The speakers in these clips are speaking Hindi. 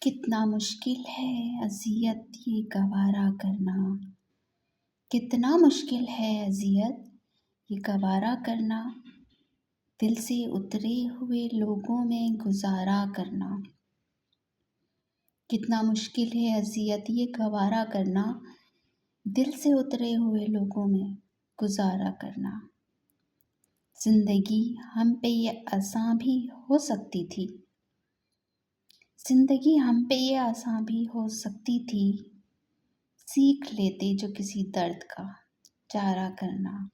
कितना मुश्किल है अज़ियत ये गवारा करना। कितना मुश्किल है अज़ियत ये गवारा करना। दिल से उतरे हुए लोगों में गुज़ारा करना। कितना मुश्किल है अज़ियत ये गवारा करना। दिल से उतरे हुए लोगों में गुज़ारा करना। ज़िंदगी हम पे ये आसान भी हो सकती थी। ज़िंदगी हम पे ये आसान भी हो सकती थी। सीख लेते जो किसी दर्द का चारा करना।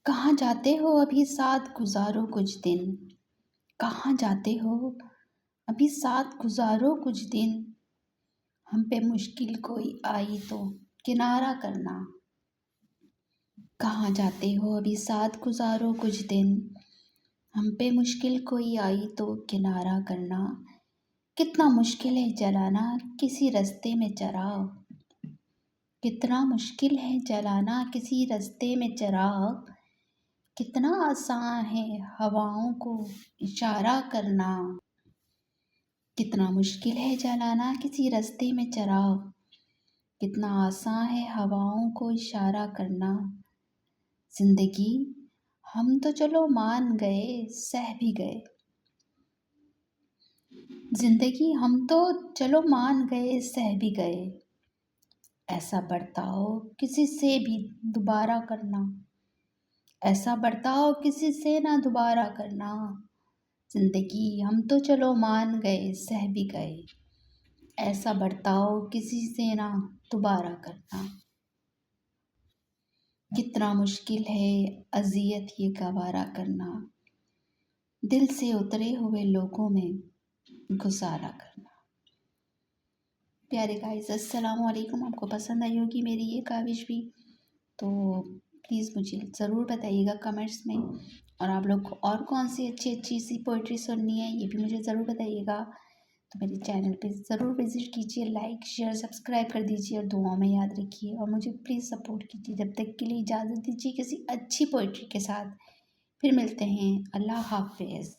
कहाँ जाते हो अभी साथ गुज़ारो कुछ दिन। कहाँ जाते हो अभी साथ गुज़ारो कुछ दिन। हम पे मुश्किल कोई आई तो किनारा करना। कहाँ जाते हो अभी साथ गुज़ारो कुछ दिन। हम पे मुश्किल कोई आई तो किनारा करना। कितना मुश्किल है जलाना किसी रास्ते में चिराग। कितना मुश्किल है जलाना किसी रास्ते में चिराग। कितना आसान है हवाओं को इशारा करना। कितना मुश्किल है जलाना किसी रास्ते में चिराग। कितना आसान है हवाओं को इशारा करना। ज़िंदगी हम तो चलो मान गए सह भी गए। ज़िंदगी हम तो चलो मान गए सह भी गए। ऐसा बर्ताव किसी से भी दोबारा करना। ऐसा बर्ताव किसी से ना दोबारा करना। ज़िंदगी हम तो चलो मान गए सह भी गए। ऐसा बर्ताव किसी से ना दोबारा करना। कितना मुश्किल है अज़ियत ये गवारा करना। दिल से उतरे हुए लोगों में गुज़ारा करना। प्यारे गाइस अस्सलाम वालेकुम। आपको पसंद आई होगी मेरी ये काविश भी, तो प्लीज़ मुझे ज़रूर बताइएगा कमेंट्स में। और आप लोग को और कौन सी अच्छी अच्छी सी पोइट्री सुननी है ये भी मुझे ज़रूर बताइएगा। तो मेरे चैनल पे ज़रूर विज़िट कीजिए, लाइक शेयर सब्सक्राइब कर दीजिए और दुआ में याद रखिए और मुझे प्लीज़ सपोर्ट कीजिए। जब तक के लिए इजाज़त दीजिए किसी अच्छी पोइट्री के साथ। फिर मिलते हैं। अल्लाह हाफ़िज़।